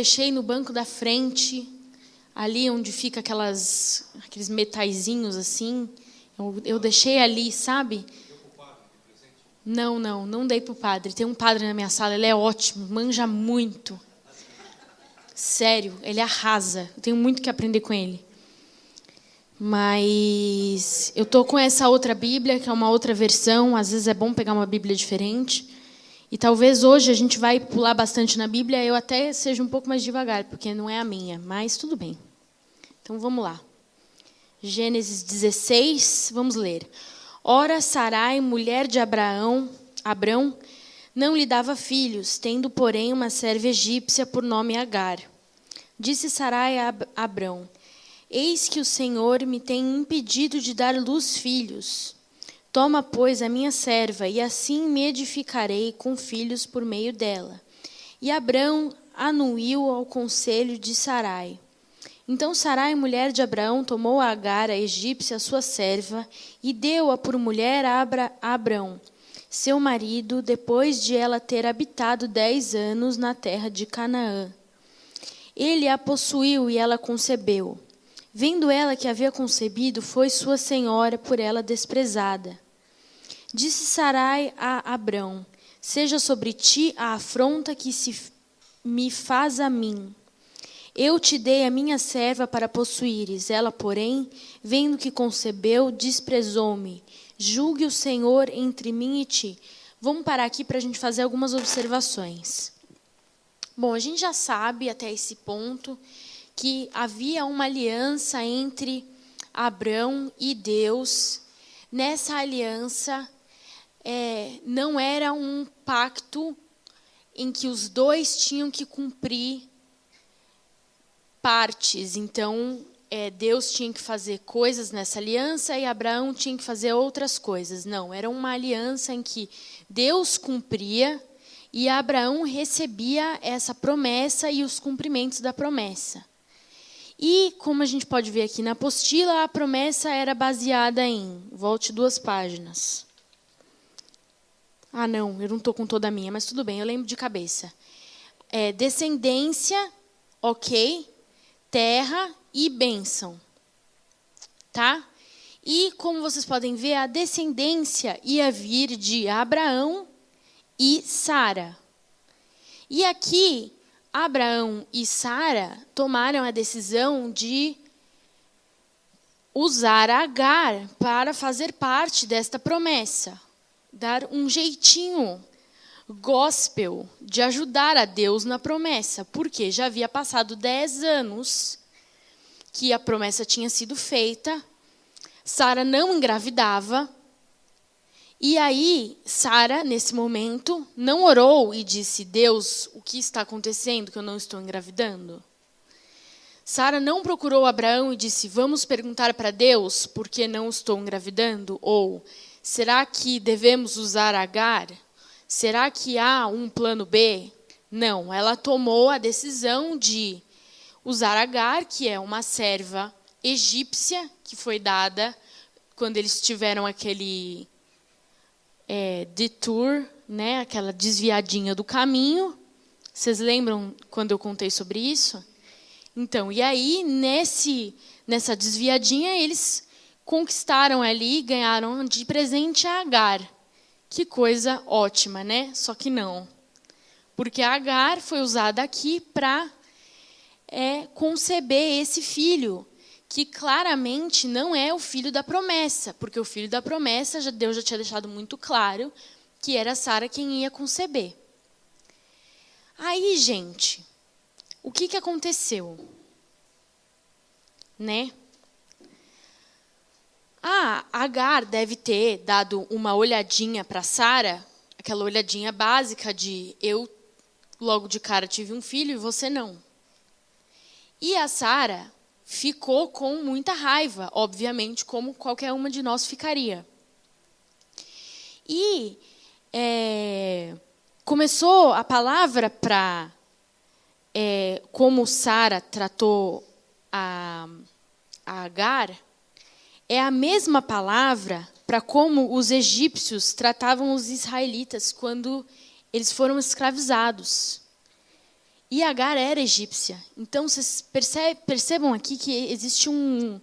deixei no banco da frente, ali onde fica aqueles metaizinhos assim. Eu deixei ali, sabe? Não dei para o padre. Tem um padre na minha sala, ele é ótimo, manja muito. Sério, ele arrasa. Eu tenho muito que aprender com ele. Mas eu tô com essa outra Bíblia, que é uma outra versão. Às vezes é bom pegar uma Bíblia diferente. E talvez hoje a gente vai pular bastante na Bíblia. Eu até seja um pouco mais devagar, porque não é a minha. Mas tudo bem. Então vamos lá. Gênesis 16, vamos ler. Ora, Sarai, mulher de Abrão, não lhe dava filhos, tendo, porém, uma serva egípcia por nome Agar. Disse Sarai a Abrão: Eis que o Senhor me tem impedido de dar luz filhos. Toma, pois, a minha serva, e assim me edificarei com filhos por meio dela. E Abrão anuiu ao conselho de Sarai. Então Sarai, mulher de Abraão, tomou a Agar, a egípcia, sua serva, e deu-a por mulher a Abrão, seu marido, depois de ela ter habitado 10 anos na terra de Canaã. Ele a possuiu e ela concebeu. Vendo ela que havia concebido, foi sua senhora por ela desprezada. Disse Sarai a Abrão: Seja sobre ti a afronta que se me faz a mim. Eu te dei a minha serva para possuíres. Ela, porém, vendo que concebeu, desprezou-me. Julgue o Senhor entre mim e ti. Vamos parar aqui para a gente fazer algumas observações. Bom, a gente já sabe até esse ponto que havia uma aliança entre Abrão e Deus. Nessa aliança, não era um pacto em que os dois tinham que cumprir partes. Então, Deus tinha que fazer coisas nessa aliança e Abraão tinha que fazer outras coisas. Não, era uma aliança em que Deus cumpria e Abraão recebia essa promessa e os cumprimentos da promessa. E, como a gente pode ver aqui na apostila, a promessa era baseada em... Volte 2 páginas. Ah, não, eu não estou com toda a minha, mas tudo bem, eu lembro de cabeça. Descendência, ok, terra e bênção. Tá? E, como vocês podem ver, a descendência ia vir de Abraão e Sara. E aqui, Abraão e Sara tomaram a decisão de usar Agar para fazer parte desta promessa. Dar um jeitinho gospel de ajudar a Deus na promessa. Porque já havia passado 10 anos que a promessa tinha sido feita. Sara não engravidava. E aí, Sara, nesse momento, não orou e disse: Deus, o que está acontecendo que eu não estou engravidando? Sara não procurou Abraão e disse: vamos perguntar para Deus por que não estou engravidando? Ou, será que devemos usar Agar? Será que há um plano B? Não, ela tomou a decisão de usar Agar, que é uma serva egípcia, que foi dada quando eles tiveram aquele... detour, né? Aquela desviadinha do caminho. Vocês lembram quando eu contei sobre isso? Então, e aí, nessa desviadinha, eles conquistaram ali, ganharam de presente a Agar. Que coisa ótima, né? Só que não. Porque a Agar foi usada aqui para conceber esse filho, que claramente não é o filho da promessa, porque o filho da promessa, Deus já tinha deixado muito claro que era Sara quem ia conceber. Aí, gente, o que aconteceu? Né? A Agar deve ter dado uma olhadinha para Sara, aquela olhadinha básica de eu logo de cara tive um filho e você não. E a Sara ficou com muita raiva, obviamente, como qualquer uma de nós ficaria. E começou a palavra para como Sara tratou a Agar, é a mesma palavra para como os egípcios tratavam os israelitas quando eles foram escravizados. E Agar era egípcia. Então, vocês percebam aqui que existe um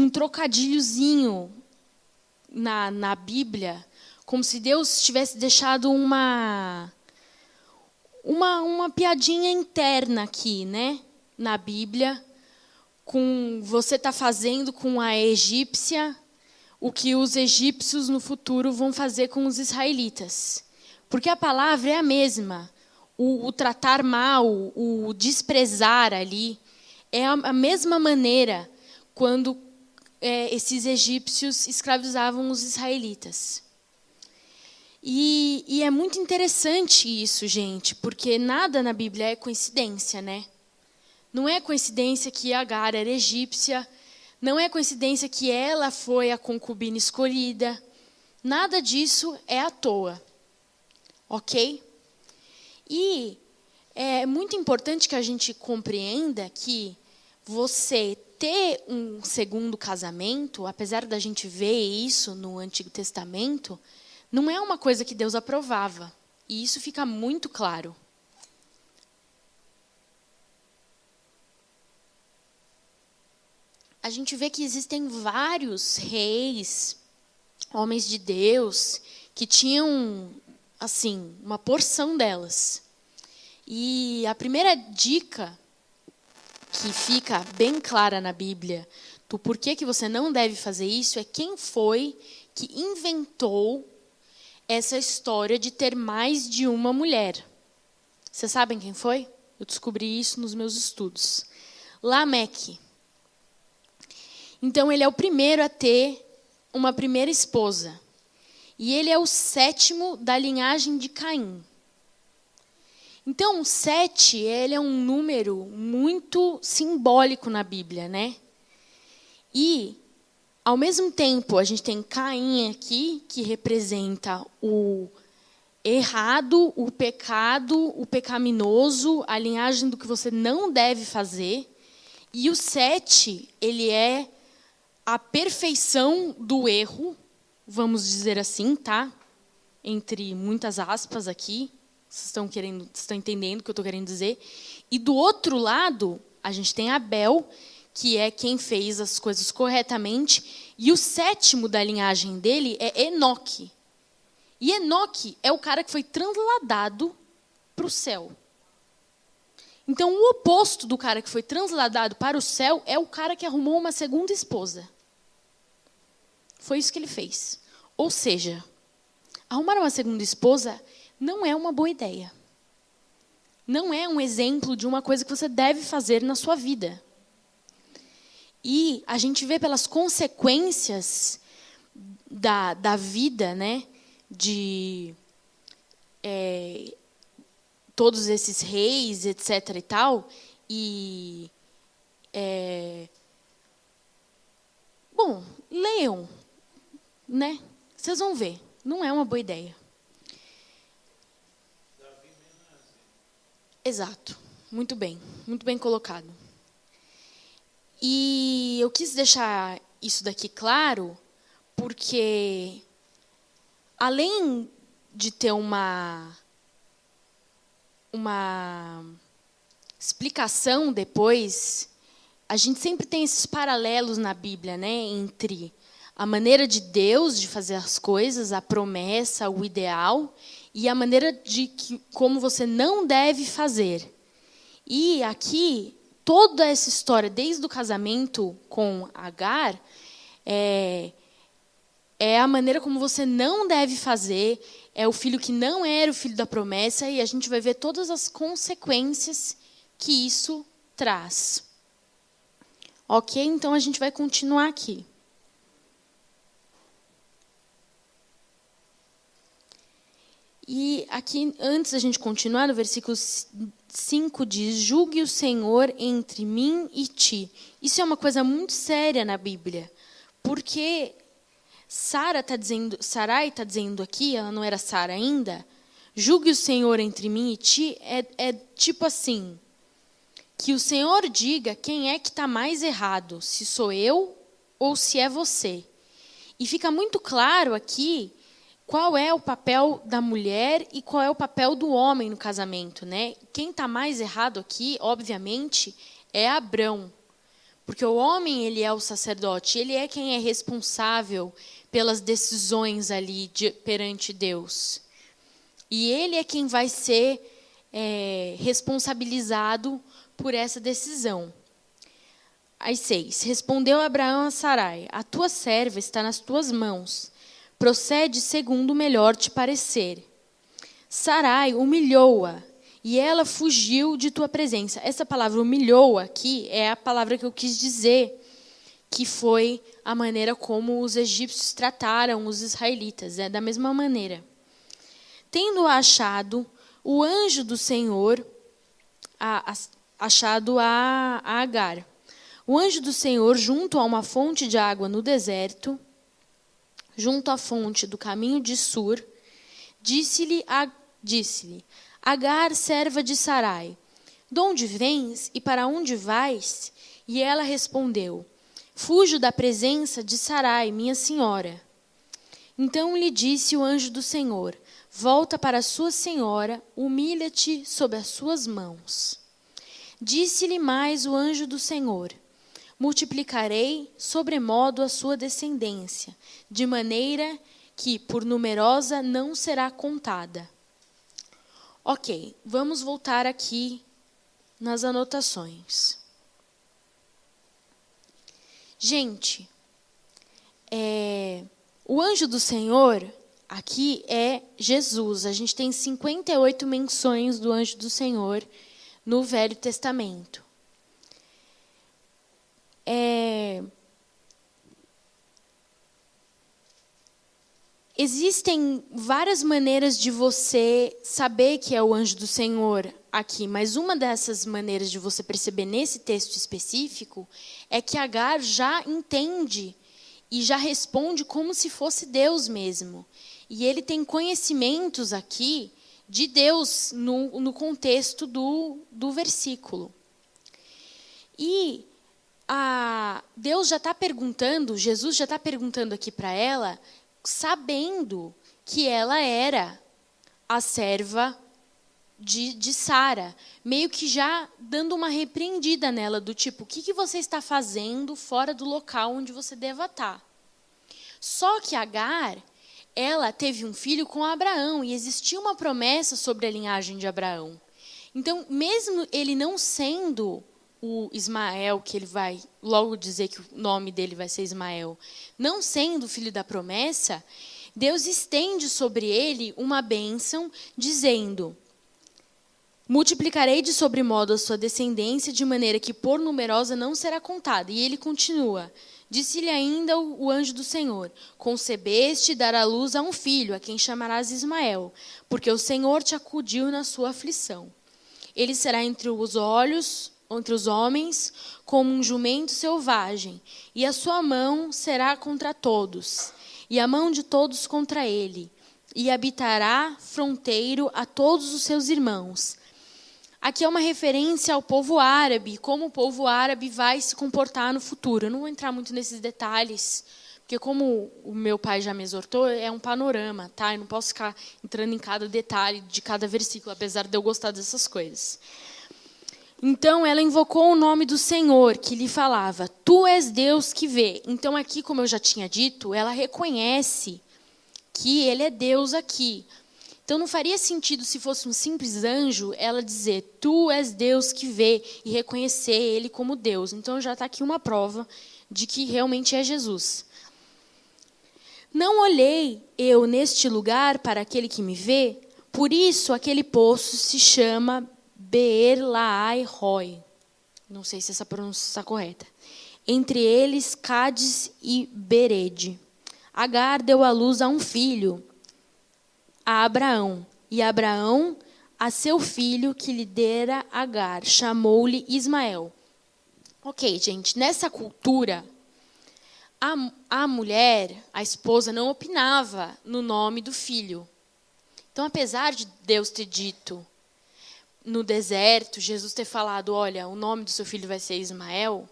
trocadilhozinho na Bíblia, como se Deus tivesse deixado uma piadinha interna aqui, né, na Bíblia, com você está fazendo com a egípcia o que os egípcios no futuro vão fazer com os israelitas. Porque a palavra é a mesma. O tratar mal, o desprezar ali, é a mesma maneira quando esses egípcios escravizavam os israelitas. E é muito interessante isso, gente, porque nada na Bíblia é coincidência, né? Não é coincidência que Agar era egípcia, não é coincidência que ela foi a concubina escolhida. Nada disso é à toa, ok? E é muito importante que a gente compreenda que você ter um segundo casamento, apesar da gente ver isso no Antigo Testamento, não é uma coisa que Deus aprovava. E isso fica muito claro. A gente vê que existem vários reis, homens de Deus, que tinham, assim, uma porção delas. E a primeira dica que fica bem clara na Bíblia do porquê que você não deve fazer isso é quem foi que inventou essa história de ter mais de uma mulher. Vocês sabem quem foi? Eu descobri isso nos meus estudos. Lameque. Então, ele é o primeiro a ter uma primeira esposa. E ele é o 7º da linhagem de Caim. Então, o 7, ele é um número muito simbólico na Bíblia, né? E, ao mesmo tempo, a gente tem Caim aqui, que representa o errado, o pecado, o pecaminoso, a linhagem do que você não deve fazer. E o 7, ele é a perfeição do erro, vamos dizer assim, tá? Entre muitas aspas aqui. Vocês estão entendendo o que eu estou querendo dizer? E do outro lado, a gente tem Abel, que é quem fez as coisas corretamente. E o 7º da linhagem dele é Enoque. E Enoque é o cara que foi transladado para o céu. Então, o oposto do cara que foi transladado para o céu é o cara que arrumou uma segunda esposa. Foi isso que ele fez. Ou seja, arrumar uma segunda esposa não é uma boa ideia. Não é um exemplo de uma coisa que você deve fazer na sua vida. E a gente vê pelas consequências da vida, né, de todos esses reis, etc. e tal. E, bom, leiam, né? Vocês vão ver. Não é uma boa ideia. Exato. Muito bem colocado. E eu quis deixar isso daqui claro, porque além de ter uma explicação depois, a gente sempre tem esses paralelos na Bíblia, né, entre a maneira de Deus de fazer as coisas, a promessa, o ideal, e a maneira de como você não deve fazer. E aqui, toda essa história, desde o casamento com Agar, é a maneira como você não deve fazer, é o filho que não era o filho da promessa, e a gente vai ver todas as consequências que isso traz. Ok? Então, a gente vai continuar aqui. E aqui, antes da gente continuar, no versículo 5 diz: julgue o Senhor entre mim e ti. Isso é uma coisa muito séria na Bíblia, porque Sarai está dizendo aqui, ela não era Sara ainda, julgue o Senhor entre mim e ti, é tipo assim, que o Senhor diga quem é que está mais errado, se sou eu ou se é você. E fica muito claro aqui qual é o papel da mulher e qual é o papel do homem no casamento, né? Quem está mais errado aqui, obviamente, é Abrão. Porque o homem, ele é o sacerdote, ele é quem é responsável pelas decisões ali perante Deus. E ele é quem vai ser responsabilizado por essa decisão. Aí 6. Respondeu Abraão a Sarai: a tua serva está nas tuas mãos. Procede segundo o melhor te parecer. Sarai humilhou-a, e ela fugiu de tua presença. Essa palavra humilhou aqui é a palavra que eu quis dizer, que foi a maneira como os egípcios trataram os israelitas, da mesma maneira. Tendo achado o anjo do Senhor, achado a Agar, o anjo do Senhor junto a uma fonte de água no deserto, junto à fonte do caminho de Sur, disse-lhe, Agar, serva de Sarai, de onde vens e para onde vais? E ela respondeu, fujo da presença de Sarai, minha senhora. Então lhe disse o anjo do Senhor, volta para sua senhora, humilha-te sob as suas mãos. Disse-lhe mais o anjo do Senhor, multiplicarei sobremodo a sua descendência, de maneira que, por numerosa, não será contada. Ok, vamos voltar aqui nas anotações. Gente, o anjo do Senhor aqui é Jesus. A gente tem 58 menções do anjo do Senhor no Velho Testamento. Existem várias maneiras de você saber que é o anjo do Senhor aqui, mas uma dessas maneiras de você perceber nesse texto específico é que Agar já entende e já responde como se fosse Deus mesmo. E ele tem conhecimentos aqui de Deus no contexto do versículo. E Deus já está perguntando, Jesus já está perguntando aqui para ela, sabendo que ela era a serva de Sara, meio que já dando uma repreendida nela, do tipo, o que você está fazendo fora do local onde você deva estar? Só que Agar, ela teve um filho com Abraão, e existia uma promessa sobre a linhagem de Abraão. Então, mesmo ele não sendo o Ismael, que ele vai logo dizer que o nome dele vai ser Ismael, não sendo filho da promessa, Deus estende sobre ele uma bênção, dizendo, multiplicarei de sobremodo a sua descendência, de maneira que por numerosa não será contada. E ele continua, disse-lhe ainda o anjo do Senhor, concebeste e dará luz a um filho, a quem chamarás Ismael, porque o Senhor te acudiu na sua aflição. Ele será entre os homens, como um jumento selvagem, e a sua mão será contra todos, e a mão de todos contra ele, e habitará fronteiro a todos os seus irmãos. Aqui é uma referência ao povo árabe, como o povo árabe vai se comportar no futuro. Eu não vou entrar muito nesses detalhes, porque como o meu pai já me exortou, é um panorama, tá? Eu não posso ficar entrando em cada detalhe de cada versículo, apesar de eu gostar dessas coisas. Então, ela invocou o nome do Senhor, que lhe falava, tu és Deus que vê. Então, aqui, como eu já tinha dito, ela reconhece que ele é Deus aqui. Então, não faria sentido, se fosse um simples anjo, ela dizer, tu és Deus que vê, e reconhecer ele como Deus. Então, já está aqui uma prova de que realmente é Jesus. Não olhei eu neste lugar para aquele que me vê, por isso aquele poço se chama Beer-Lahai-Roi. Não sei se essa pronúncia está correta. Entre eles, Cádiz e Berede. Agar deu à luz a um filho, a Abraão. E Abraão, a seu filho que lhe dera Agar, chamou-lhe Ismael. Ok, gente, nessa cultura, a mulher, a esposa, não opinava no nome do filho. Então, apesar de Deus ter dito no deserto, Jesus ter falado, olha, o nome do seu filho vai ser Ismael,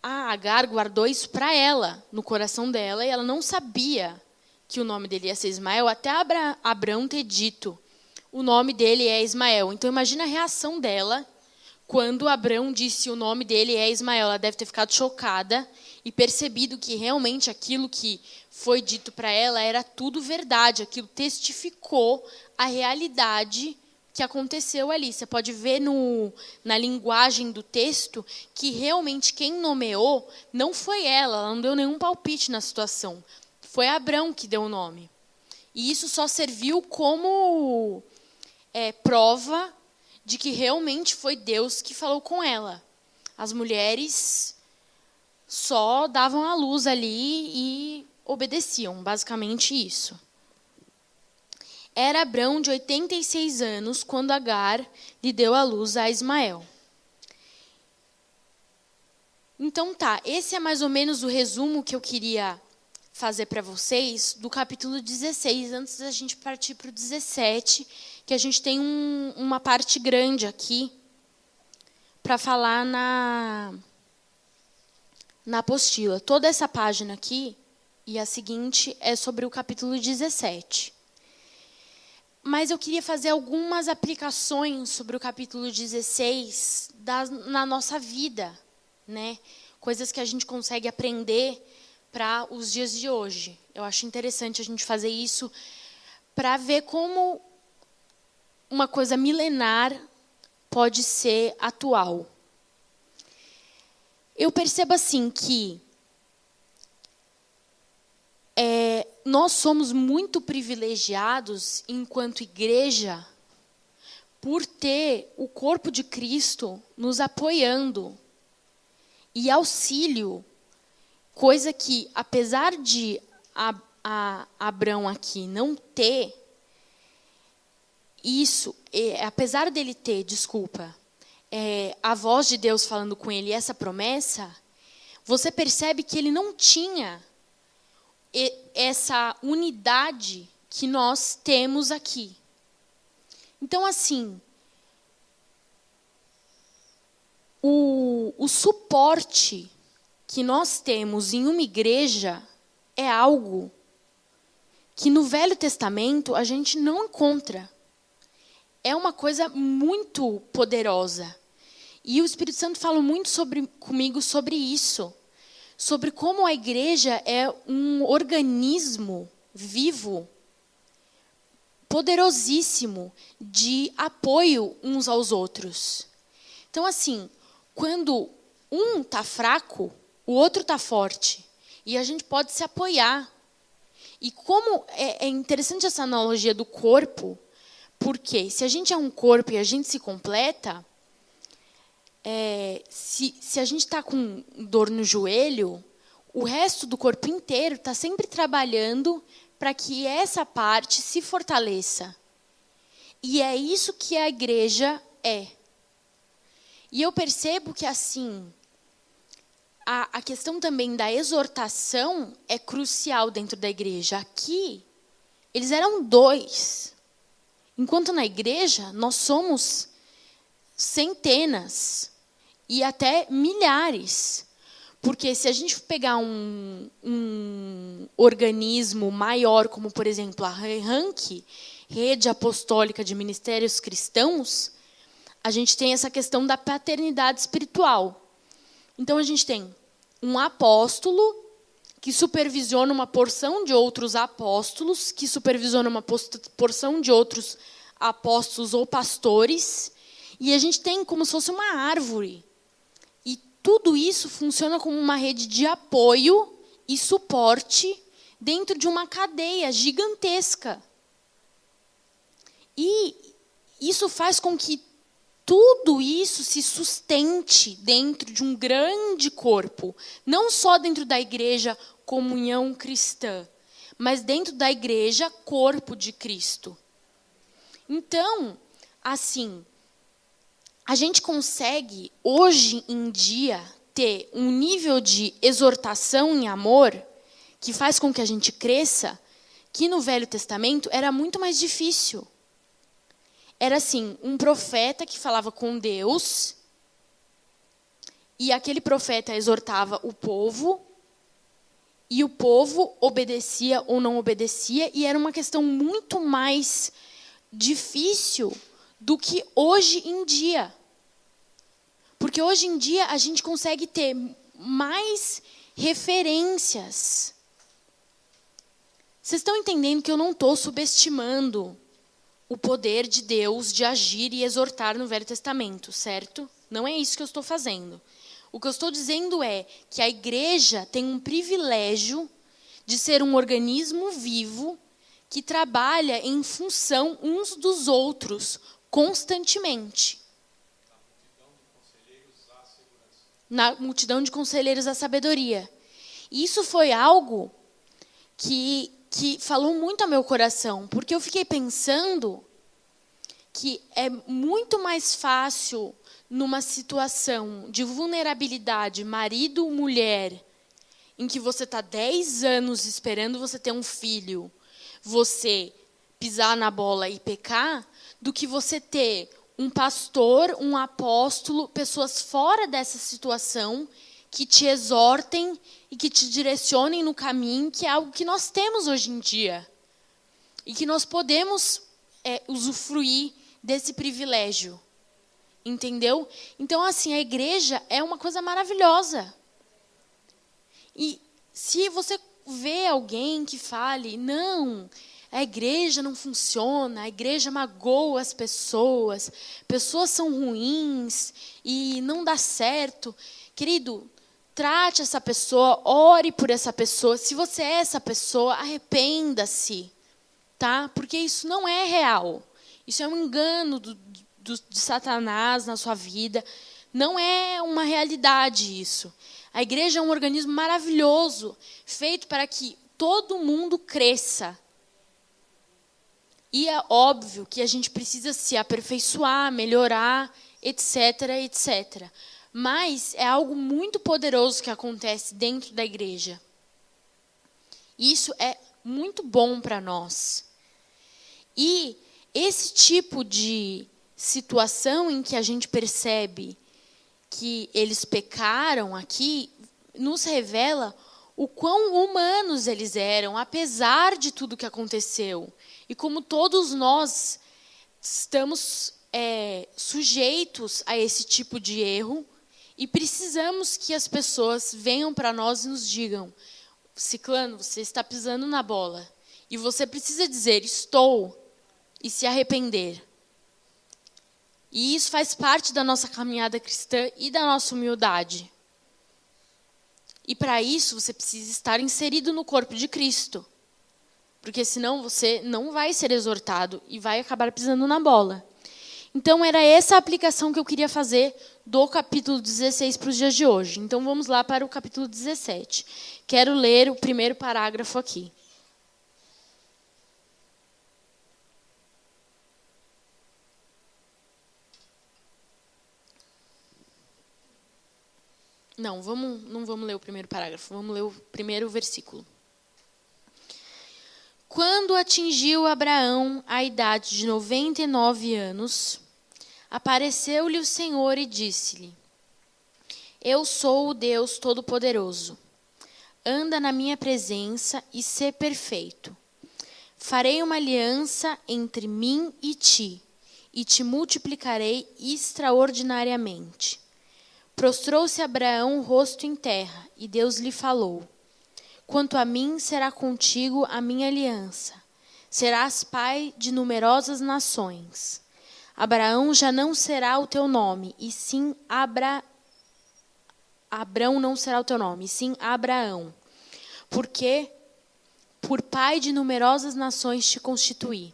a Agar guardou isso para ela, no coração dela, e ela não sabia que o nome dele ia ser Ismael, até Abrão ter dito, o nome dele é Ismael. Então, imagina a reação dela quando Abrão disse o nome dele é Ismael. Ela deve ter ficado chocada e percebido que realmente aquilo que foi dito para ela era tudo verdade. Aquilo testificou a realidade que aconteceu ali. Você pode ver na linguagem do texto que realmente quem nomeou não foi ela não deu nenhum palpite na situação. Foi Abrão que deu o nome. E isso só serviu como prova de que realmente foi Deus que falou com ela. As mulheres só davam a luz ali e obedeciam, basicamente isso. Era Abrão de 86 anos quando Agar lhe deu a luz a Ismael. Então tá, esse é mais ou menos o resumo que eu queria fazer para vocês do capítulo 16, antes da gente partir para o 17, que a gente tem uma parte grande aqui para falar na apostila. Toda essa página aqui e a seguinte é sobre o capítulo 17. Mas eu queria fazer algumas aplicações sobre o capítulo 16 na nossa vida, né? Coisas que a gente consegue aprender para os dias de hoje. Eu acho interessante a gente fazer isso para ver como uma coisa milenar pode ser atual. Eu percebo assim que nós somos muito privilegiados enquanto igreja por ter o corpo de Cristo nos apoiando e auxílio, coisa que, apesar de Abrão aqui não ter isso, apesar dele ter, a voz de Deus falando com ele, essa promessa, você percebe que ele não tinha essa unidade que nós temos aqui. Então, assim, o suporte que nós temos em uma igreja é algo que no Velho Testamento a gente não encontra. É uma coisa muito poderosa. E o Espírito Santo fala muito comigo sobre isso. Sobre como a igreja é um organismo vivo, poderosíssimo, de apoio uns aos outros. Então, assim, quando um está fraco, o outro está forte. E a gente pode se apoiar. E como é interessante essa analogia do corpo, porque se a gente é um corpo e a gente se completa, se a gente está com dor no joelho, o resto do corpo inteiro está sempre trabalhando para que essa parte se fortaleça. E é isso que a igreja é. E eu percebo que, assim, a questão também da exortação é crucial dentro da igreja. Aqui, eles eram 2. Enquanto na igreja, nós somos centenas e até milhares. Porque se a gente pegar um organismo maior, como, por exemplo, a RANC, Rede Apostólica de Ministérios Cristãos, a gente tem essa questão da paternidade espiritual. Então, a gente tem um apóstolo que supervisiona uma porção de outros apóstolos, que supervisiona uma porção de outros apóstolos ou pastores, e a gente tem como se fosse uma árvore. E tudo isso funciona como uma rede de apoio e suporte dentro de uma cadeia gigantesca. E isso faz com que tudo isso se sustente dentro de um grande corpo, não só dentro da igreja comunhão cristã, mas dentro da igreja corpo de Cristo. Então, assim, a gente consegue, hoje em dia, ter um nível de exortação em amor que faz com que a gente cresça, que no Velho Testamento era muito mais difícil. Era assim, um profeta que falava com Deus, e aquele profeta exortava o povo, e o povo obedecia ou não obedecia, e era uma questão muito mais difícil do que hoje em dia. Porque hoje em dia a gente consegue ter mais referências. Vocês estão entendendo que eu não estou subestimando o poder de Deus de agir e exortar no Velho Testamento, certo? Não é isso que eu estou fazendo. O que eu estou dizendo é que a igreja tem um privilégio de ser um organismo vivo que trabalha em função uns dos outros constantemente. Na multidão de conselheiros à sabedoria. E isso foi algo que falou muito ao meu coração, porque eu fiquei pensando que é muito mais fácil, numa situação de vulnerabilidade, marido, mulher, em que você está 10 anos esperando você ter um filho, você pisar na bola e pecar, do que você ter um pastor, um apóstolo, pessoas fora dessa situação que te exortem e que te direcionem no caminho, que é algo que nós temos hoje em dia. E que nós podemos usufruir desse privilégio. Entendeu? Então, assim, a igreja é uma coisa maravilhosa. E se você vê alguém que fale, não, a igreja não funciona, a igreja magoa as pessoas são ruins e não dá certo. Querido, trate essa pessoa, ore por essa pessoa. Se você é essa pessoa, arrependa-se, tá? Porque isso não é real. Isso é um engano de Satanás na sua vida. Não é uma realidade isso. A igreja é um organismo maravilhoso, feito para que todo mundo cresça. E é óbvio que a gente precisa se aperfeiçoar, melhorar, etc, etc. Mas é algo muito poderoso que acontece dentro da igreja. Isso é muito bom para nós. E esse tipo de situação em que a gente percebe que eles pecaram aqui, nos revela o quão humanos eles eram, apesar de tudo que aconteceu. E como todos nós estamos sujeitos a esse tipo de erro, e precisamos que as pessoas venham para nós e nos digam, Ciclano, você está pisando na bola. E você precisa dizer, estou, e se arrepender. E isso faz parte da nossa caminhada cristã e da nossa humildade. E para isso você precisa estar inserido no corpo de Cristo. Porque senão você não vai ser exortado e vai acabar pisando na bola. Então era essa a aplicação que eu queria fazer do capítulo 16 para os dias de hoje. Então vamos lá para o capítulo 17. Quero ler o primeiro parágrafo aqui. Não vamos ler o primeiro parágrafo, vamos ler o primeiro versículo. Quando atingiu Abraão a idade de 99 anos, apareceu-lhe o Senhor e disse-lhe, eu sou o Deus Todo-Poderoso. Anda na minha presença e sê perfeito. Farei uma aliança entre mim e te multiplicarei extraordinariamente. Prostrou-se Abraão o rosto em terra, e Deus lhe falou, quanto a mim, será contigo a minha aliança. Serás pai de numerosas nações. Abraão já não será o teu nome, e sim Abrão não será o teu nome, e sim Abraão. Porque por pai de numerosas nações te constituí.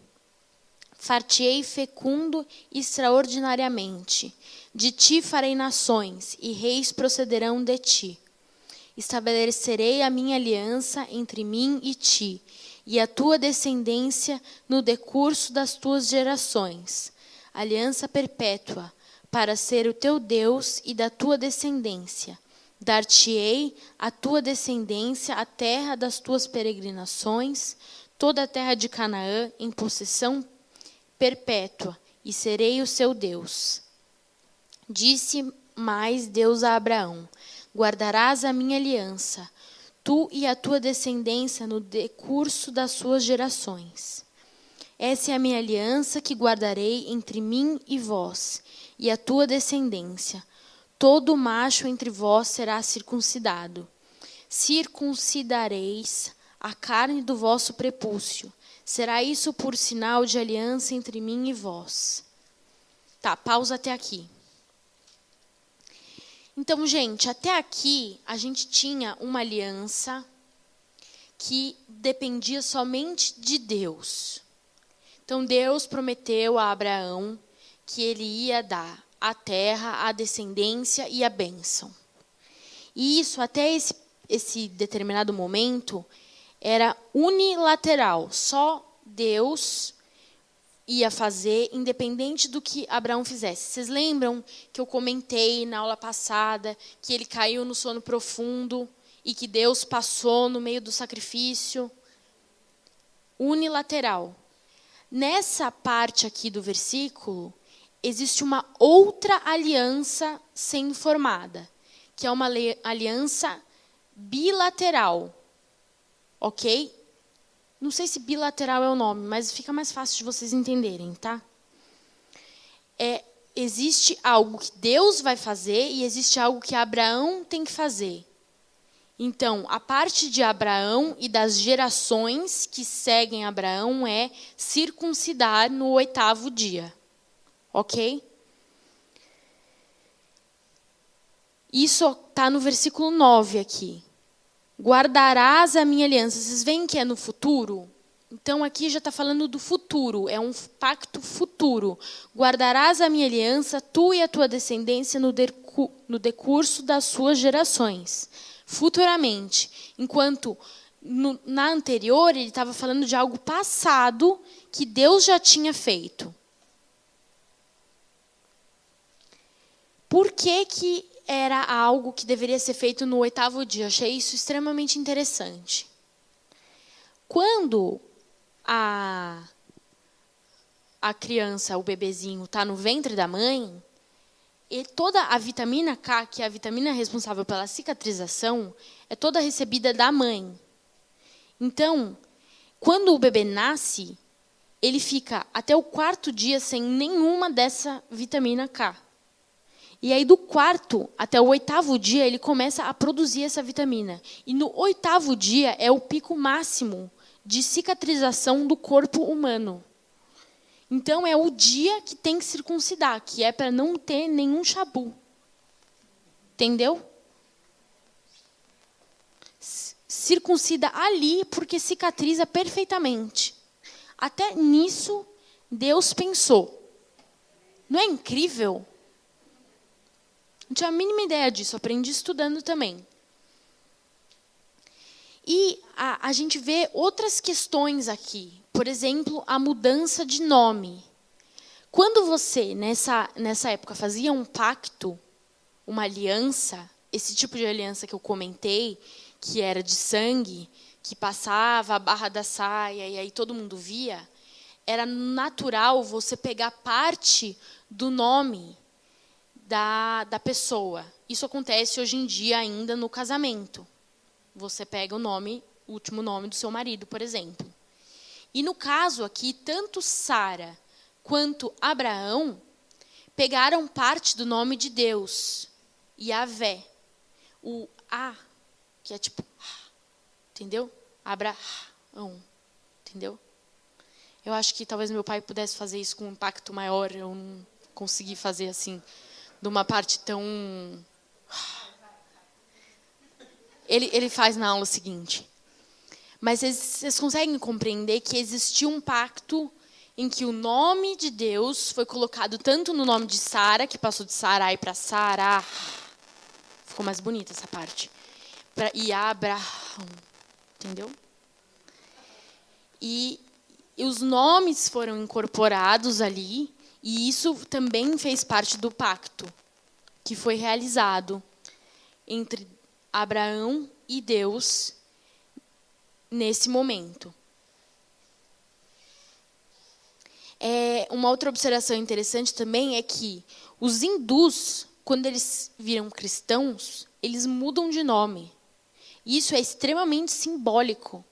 Far-te-ei fecundo extraordinariamente. De ti farei nações, e reis procederão de ti. Estabelecerei a minha aliança entre mim e ti, e a tua descendência no decurso das tuas gerações. Aliança perpétua, para ser o teu Deus e da tua descendência. Dar-te-ei a tua descendência a terra das tuas peregrinações, toda a terra de Canaã em possessão perpétua, e serei o seu Deus. Disse mais Deus a Abraão, guardarás a minha aliança, tu e a tua descendência no decurso das suas gerações. Essa é a minha aliança que guardarei entre mim e vós, e a tua descendência. Todo macho entre vós será circuncidado. Circuncidareis a carne do vosso prepúcio. Será isso por sinal de aliança entre mim e vós. Tá, pausa até aqui. Então, gente, até aqui a gente tinha uma aliança que dependia somente de Deus. Então, Deus prometeu a Abraão que ele ia dar a terra, a descendência e a bênção. E isso, até esse determinado momento, era unilateral. Só Deus ia fazer, independente do que Abraão fizesse. Vocês lembram que eu comentei na aula passada que ele caiu no sono profundo e que Deus passou no meio do sacrifício? Unilateral. Nessa parte aqui do versículo, existe uma outra aliança sendo formada, que é uma aliança bilateral. Ok? Não sei se bilateral é o nome, mas fica mais fácil de vocês entenderem, tá? Existe algo que Deus vai fazer e existe algo que Abraão tem que fazer. Então, a parte de Abraão e das gerações que seguem Abraão é circuncidar no 8º dia. Ok? Isso está no versículo 9 aqui. Guardarás a minha aliança. Vocês veem que é no futuro? Então, aqui já está falando do futuro. É um pacto futuro. Guardarás a minha aliança, tu e a tua descendência, no decurso das suas gerações. Futuramente. Enquanto, na anterior, ele estava falando de algo passado que Deus já tinha feito. Por que era algo que deveria ser feito no 8º dia? Achei isso extremamente interessante. Quando a criança, o bebezinho, está no ventre da mãe, e toda a vitamina K, que é a vitamina responsável pela cicatrização, é toda recebida da mãe. Então, quando o bebê nasce, ele fica até o 4º dia sem nenhuma dessa vitamina K. E aí, do 4º até o 8º dia, ele começa a produzir essa vitamina. E no 8º dia é o pico máximo de cicatrização do corpo humano. Então, é o dia que tem que circuncidar, que é para não ter nenhum chabu. Entendeu? Circuncida ali, porque cicatriza perfeitamente. Até nisso, Deus pensou. Não é incrível? Não tinha a mínima ideia disso, aprendi estudando também. E a gente vê outras questões aqui. Por exemplo, a mudança de nome. Quando você, nessa época, fazia um pacto, uma aliança, esse tipo de aliança que eu comentei, que era de sangue, que passava a barra da saia e aí todo mundo via, era natural você pegar parte do nome da pessoa. Isso acontece hoje em dia ainda no casamento. Você pega o último nome do seu marido, por exemplo. E no caso aqui, tanto Sara quanto Abraão pegaram parte do nome de Deus, Yahvé. O A, que é tipo, entendeu? Abraão, entendeu? Eu acho que talvez meu pai pudesse fazer isso com um impacto maior, eu não consegui fazer assim, de uma parte tão... Ele faz na aula seguinte. Mas vocês conseguem compreender que existiu um pacto em que o nome de Deus foi colocado tanto no nome de Sara, que passou de Sarai para Sará. Ficou mais bonita essa parte. E Abraão. Entendeu? E os nomes foram incorporados ali, e isso também fez parte do pacto que foi realizado entre Abraão e Deus nesse momento. Uma outra observação interessante também é que os hindus, quando eles viram cristãos, eles mudam de nome. Isso é extremamente simbólico.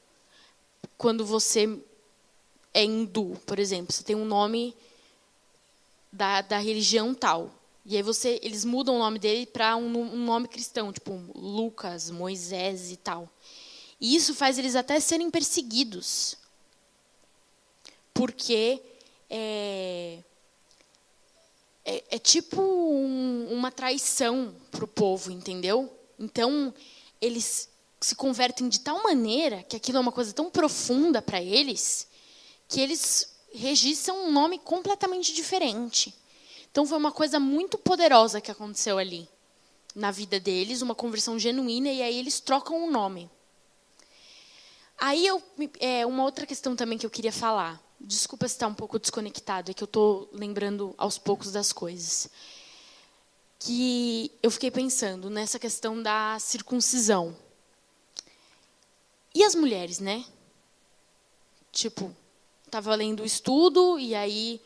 Quando você é hindu, por exemplo, você tem um nome da religião tal. E aí eles mudam o nome dele para um nome cristão, tipo Lucas, Moisés e tal. E isso faz eles até serem perseguidos. Porque é tipo uma traição para o povo, entendeu? Então, eles se convertem de tal maneira que aquilo é uma coisa tão profunda para eles, que eles registram um nome completamente diferente. Então, foi uma coisa muito poderosa que aconteceu ali, na vida deles, uma conversão genuína, e aí eles trocam o nome. Aí, uma outra questão também que eu queria falar. Desculpa se está um pouco desconectado, é que eu estou lembrando aos poucos das coisas. Que eu fiquei pensando nessa questão da circuncisão. E as mulheres, né? Tipo, estava lendo o estudo, e aí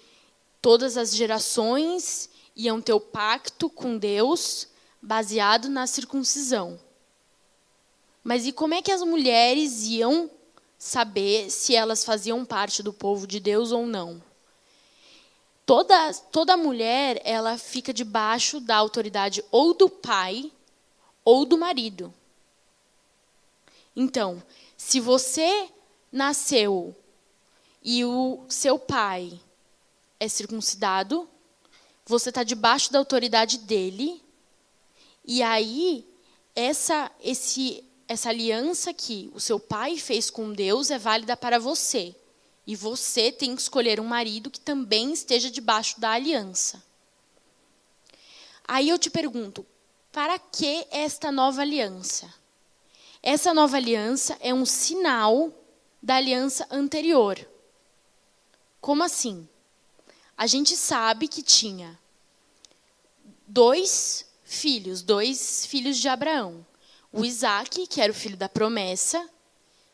todas as gerações iam ter o pacto com Deus baseado na circuncisão. Mas e como é que as mulheres iam saber se elas faziam parte do povo de Deus ou não? Toda mulher, ela fica debaixo da autoridade ou do pai ou do marido. Então, se você nasceu e o seu pai é circuncidado, você está debaixo da autoridade dele, e aí essa aliança que o seu pai fez com Deus é válida para você. E você tem que escolher um marido que também esteja debaixo da aliança. Aí eu te pergunto, para que esta nova aliança? Essa nova aliança é um sinal da aliança anterior. Como assim? A gente sabe que tinha dois filhos de Abraão. O Isaque, que era o filho da promessa,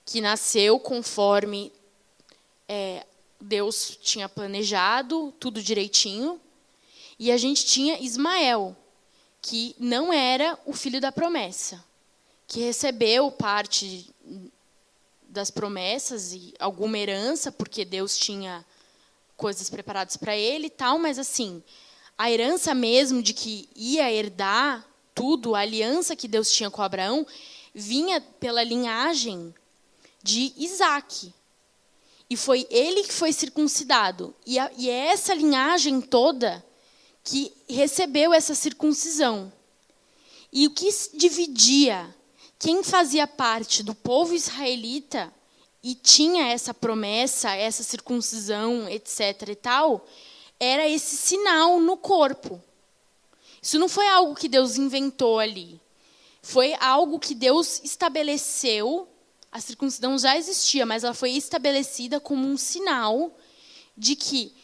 que nasceu conforme Deus tinha planejado, tudo direitinho. E a gente tinha Ismael, que não era o filho da promessa, que recebeu parte das promessas e alguma herança, porque Deus tinha coisas preparadas para ele e tal, mas assim, a herança mesmo de que ia herdar tudo, a aliança que Deus tinha com Abraão, vinha pela linhagem de Isaque. E foi ele que foi circuncidado. E é essa linhagem toda que recebeu essa circuncisão. E o que dividia quem fazia parte do povo israelita e tinha essa promessa, essa circuncisão, etc. e tal, era esse sinal no corpo. Isso não foi algo que Deus inventou ali. Foi algo que Deus estabeleceu. A circuncisão já existia, mas ela foi estabelecida como um sinal de que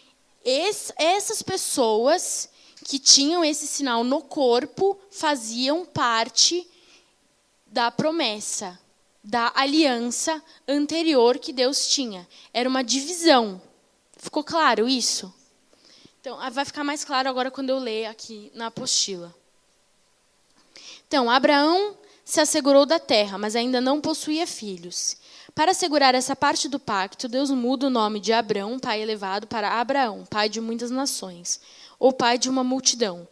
essas pessoas que tinham esse sinal no corpo faziam parte da promessa, da aliança anterior que Deus tinha. Era uma divisão. Ficou claro isso? Então, vai ficar mais claro agora quando eu ler aqui na apostila. Então, Abraão se assegurou da terra, mas ainda não possuía filhos. Para assegurar essa parte do pacto, Deus muda o nome de Abrão, pai elevado, para Abraão, pai de muitas nações, ou pai de uma multidão.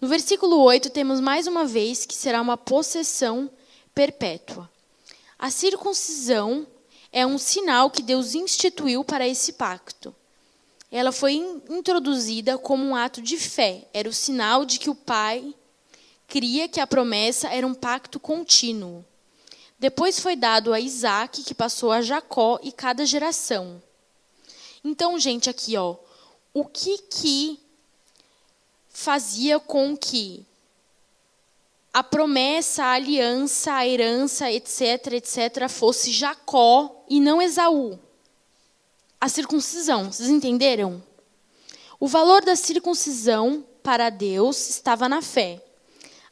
No versículo 8, temos mais uma vez que será uma possessão perpétua. A circuncisão é um sinal que Deus instituiu para esse pacto. Ela foi introduzida como um ato de fé. Era o sinal de que o pai cria que a promessa era um pacto contínuo. Depois foi dado a Isaque, que passou a Jacó e cada geração. Então, gente, aqui, ó, o que fazia com que a promessa, a aliança, a herança, etc., fosse Jacó e não Esaú? A circuncisão, vocês entenderam? O valor da circuncisão para Deus estava na fé.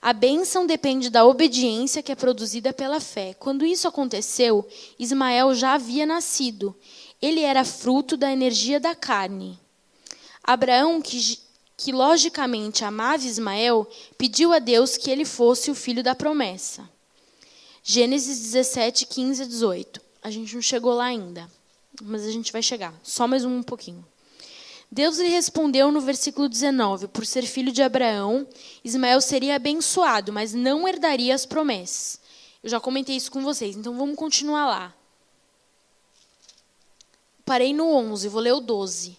A bênção depende da obediência que é produzida pela fé. Quando isso aconteceu, Ismael já havia nascido. Ele era fruto da energia da carne. Abraão, que logicamente amava Ismael, pediu a Deus que ele fosse o filho da promessa. Gênesis 17, 15 a 18. A gente não chegou lá ainda, mas a gente vai chegar. Só mais um pouquinho. Deus lhe respondeu no versículo 19, por ser filho de Abraão, Ismael seria abençoado, mas não herdaria as promessas. Eu já comentei isso com vocês, então vamos continuar lá. Parei no 11, vou ler o 12.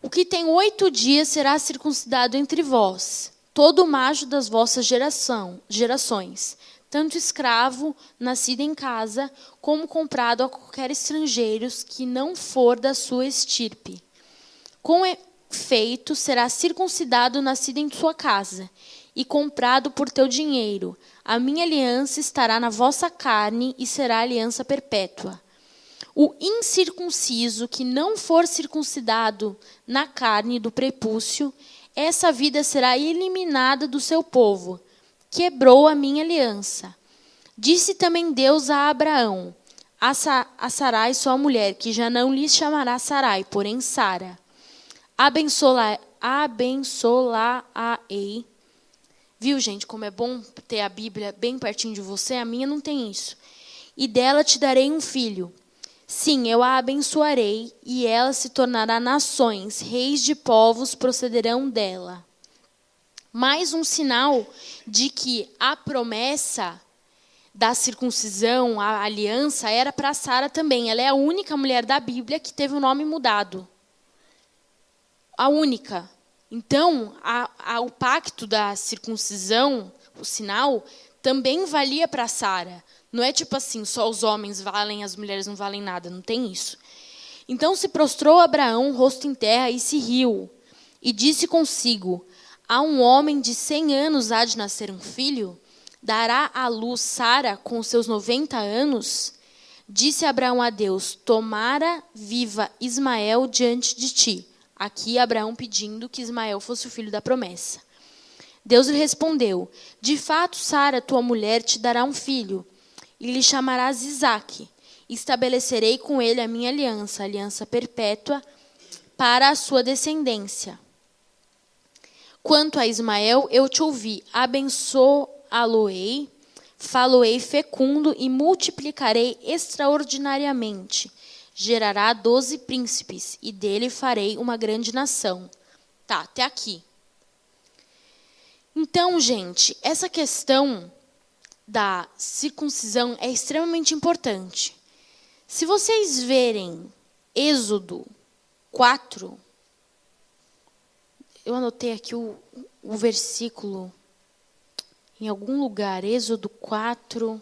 O que tem 8 dias será circuncidado entre vós, todo macho das vossas gerações, tanto escravo, nascido em casa, como comprado a qualquer estrangeiro que não for da sua estirpe. Com efeito, será circuncidado nascido em sua casa, e comprado por teu dinheiro. A minha aliança estará na vossa carne, e será aliança perpétua. O incircunciso que não for circuncidado na carne do prepúcio, essa vida será eliminada do seu povo. Quebrou a minha aliança. Disse também Deus a Abraão, a Sarai sua mulher, que já não lhe chamará Sarai, porém Sara. Abençoá-ei. Viu, gente, como é bom ter a Bíblia bem pertinho de você? A minha não tem isso. E dela te darei um filho. Sim, eu a abençoarei, e ela se tornará nações, reis de povos procederão dela. Mais um sinal de que a promessa da circuncisão, a aliança, era para Sara também. Ela é a única mulher da Bíblia que teve o nome mudado. A única. Então, o pacto da circuncisão, o sinal, também valia para Sara. Não é tipo assim, só os homens valem, as mulheres não valem nada. Não tem isso. Então se prostrou Abraão, rosto em terra, e se riu. E disse consigo, a um homem de 100 anos há de nascer um filho? Dará à luz Sara com seus 90 anos? Disse Abraão a Deus, tomara viva Ismael diante de ti. Aqui Abraão pedindo que Ismael fosse o filho da promessa. Deus lhe respondeu, de fato Sara, tua mulher, te dará um filho, e lhe chamarás Isaque. Estabelecerei com ele a minha aliança, aliança perpétua, para a sua descendência. Quanto a Ismael, eu te ouvi, abençoá-lo-ei, falo-ei fecundo e multiplicarei extraordinariamente. Gerará 12 príncipes, e dele farei uma grande nação. Tá, até aqui. Então, gente, essa questão da circuncisão é extremamente importante. Se vocês verem Êxodo 4, eu anotei aqui o versículo em algum lugar, Êxodo 4.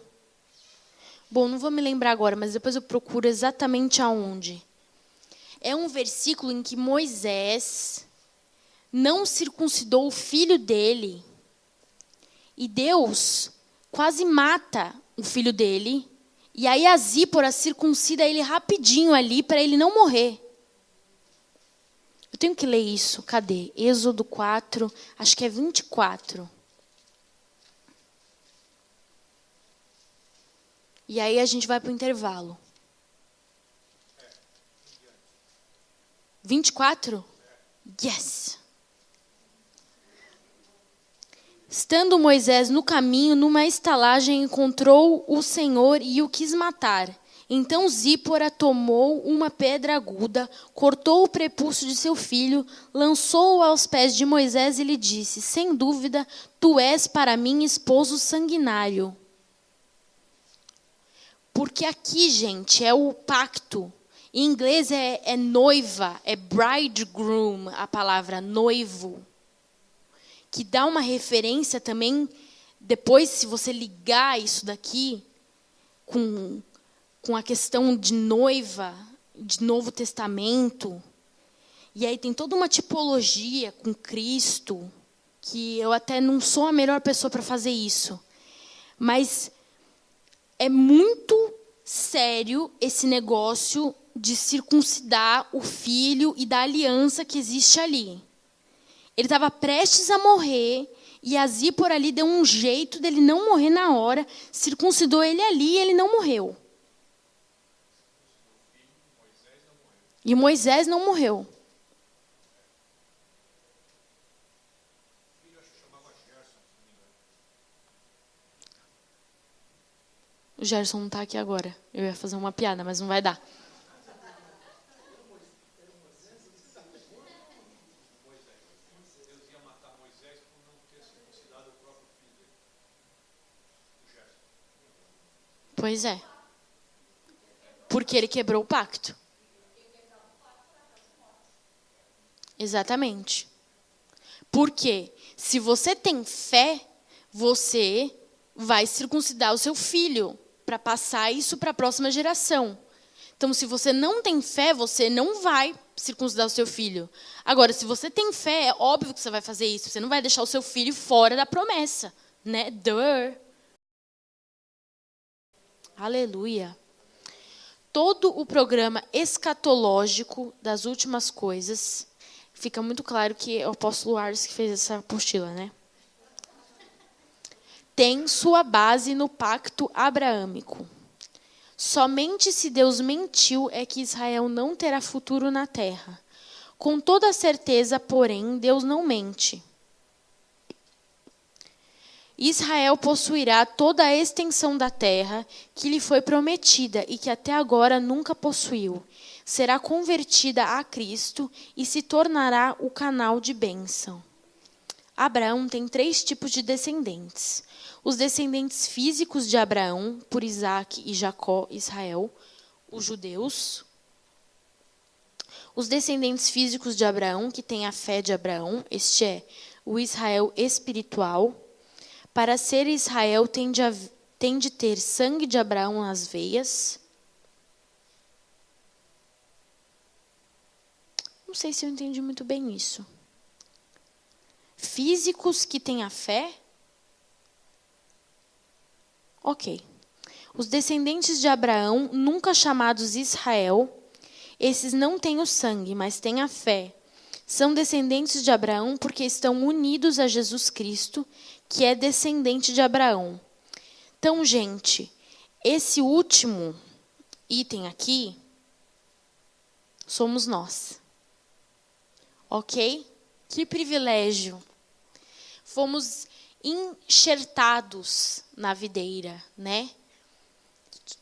Bom, não vou me lembrar agora, mas depois eu procuro exatamente aonde. É um versículo em que Moisés não circuncidou o filho dele, e Deus quase mata o filho dele, e aí a Zípora circuncida ele rapidinho ali para ele não morrer. Eu tenho que ler isso. Cadê? Êxodo 4, acho que é 24. E aí a gente vai para o intervalo. 24? Yes! Estando Moisés no caminho, numa estalagem encontrou o Senhor e o quis matar. Então Zípora tomou uma pedra aguda, cortou o prepúcio de seu filho, lançou-o aos pés de Moisés e lhe disse, sem dúvida, tu és para mim esposo sanguinário. Porque aqui, gente, é o pacto. Em inglês é noiva, é bridegroom, a palavra noivo. Que dá uma referência também, depois, se você ligar isso daqui com a questão de noiva, de Novo Testamento, e aí tem toda uma tipologia com Cristo, que eu até não sou a melhor pessoa para fazer isso, mas é muito sério esse negócio de circuncidar o filho e da aliança que existe ali. Ele estava prestes a morrer, e a Zípora ali deu um jeito dele não morrer na hora, circuncidou ele ali e ele não morreu. E Moisés não morreu. O Gerson não está aqui agora. Eu ia fazer uma piada, mas não vai dar. Pois é. Porque ele quebrou o pacto. Exatamente. Porque se você tem fé, você vai circuncidar o seu filho para passar isso para a próxima geração. Então, se você não tem fé, você não vai circuncidar o seu filho. Agora, se você tem fé, é óbvio que você vai fazer isso. Você não vai deixar o seu filho fora da promessa, né? Duh. Aleluia. Todo o programa escatológico das últimas coisas, fica muito claro que é o apóstolo Ars que fez essa apostila, né? Tem sua base no pacto abraâmico. Somente se Deus mentiu é que Israel não terá futuro na terra. Com toda certeza, porém, Deus não mente. Israel possuirá toda a extensão da terra que lhe foi prometida e que até agora nunca possuiu. Será convertida a Cristo e se tornará o canal de bênção. Abraão tem 3 tipos de descendentes. Os descendentes físicos de Abraão, por Isaque e Jacó, Israel, os judeus. Os descendentes físicos de Abraão, que têm a fé de Abraão, este é o Israel espiritual. Para ser Israel, tem de ter sangue de Abraão nas veias. Não sei se eu entendi muito bem isso. Físicos que têm a fé? Ok. Os descendentes de Abraão, nunca chamados Israel, esses não têm o sangue, mas têm a fé. São descendentes de Abraão porque estão unidos a Jesus Cristo, que é descendente de Abraão. Então, gente, esse último item aqui somos nós. Ok? Que privilégio. Fomos enxertados na videira, né?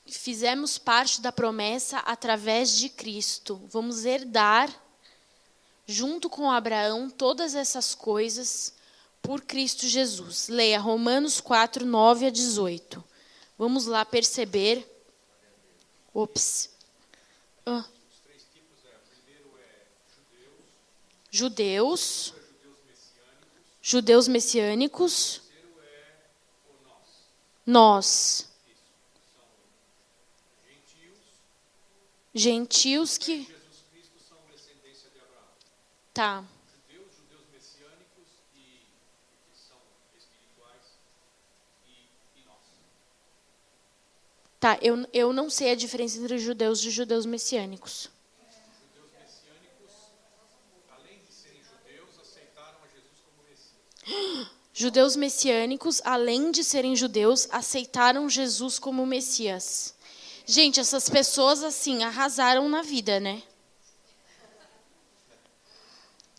Fizemos parte da promessa através de Cristo. Vamos herdar, junto com Abraão, todas essas coisas por Cristo Jesus. Leia Romanos 4, 9 a 18. Vamos lá perceber. Ops. Os 3 tipos primeiro é judeus, judeus messiânicos, terceiro é o nós, gentios gentios que... Jesus Cristo são descendência de Abraão. Tá. Judeus messiânicos e que são espirituais e nós. Tá, eu não sei a diferença entre judeus e judeus messiânicos. Judeus messiânicos, além de serem judeus, aceitaram a Jesus como Messias. Judeus messiânicos, além de serem judeus, aceitaram Jesus como Messias. Gente, essas pessoas, assim, arrasaram na vida, né?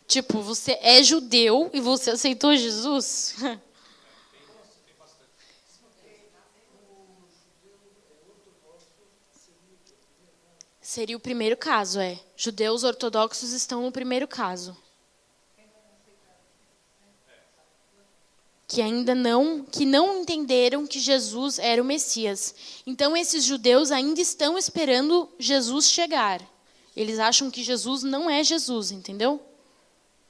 Tipo, você é judeu e você aceitou Jesus? Seria o primeiro caso, é. Judeus ortodoxos estão no primeiro caso. Que não entenderam que Jesus era o Messias. Então, esses judeus ainda estão esperando Jesus chegar. Eles acham que Jesus não é Jesus, entendeu?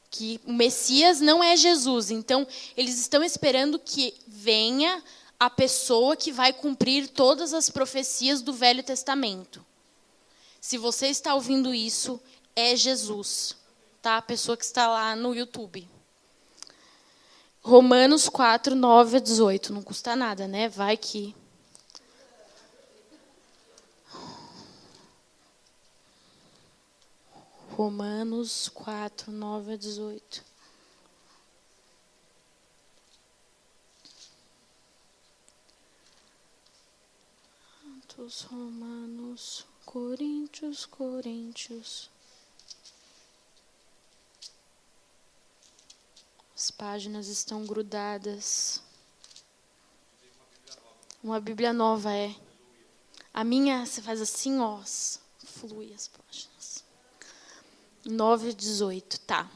Que o Messias não é Jesus. Então, eles estão esperando que venha a pessoa que vai cumprir todas as profecias do Velho Testamento. Se você está ouvindo isso, é Jesus, tá? A pessoa que está lá no YouTube. Romanos 4, 9 a 18. Não custa nada, né? Vai que... Romanos 4, 9 a 18. Romanos, Coríntios. As páginas estão grudadas. Uma Bíblia nova, é. A minha, você faz assim, ó, flui as páginas. 9:18, tá.